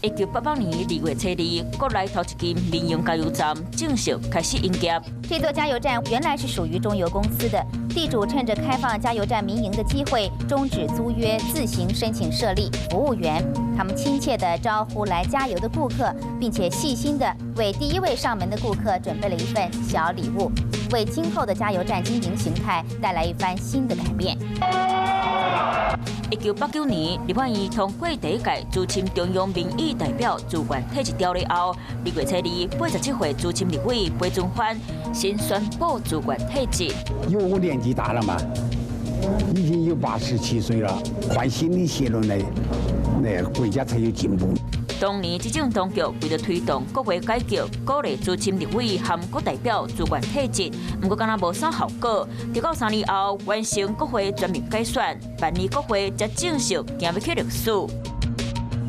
1988年2月初2，国内头一间民用加油站正式开始营业。这座加油站原来是属于中油公司的，地主趁着开放加油站民营的机会，终止租约，自行申请设立服务员。他们亲切地招呼来加油的顾客，并且细心地为第一位上门的顾客准备了一份小礼物，为今后的加油站经营形态带来一番新的改变。1989年，立法院通过第一届资深中央民意代表主管体制条例后，2月初2， 87岁资深立委裴俊焕先宣布主管体制。因为我年纪大了嘛，已经有87岁了，换新的血轮来，那国家才有进步。当年执政当局为了推动国会改革，鼓励资深立委和国代表主管体制，不过敢若无啥效果。直到3年后完成国会全面改选，办理国会才正式行入去历史。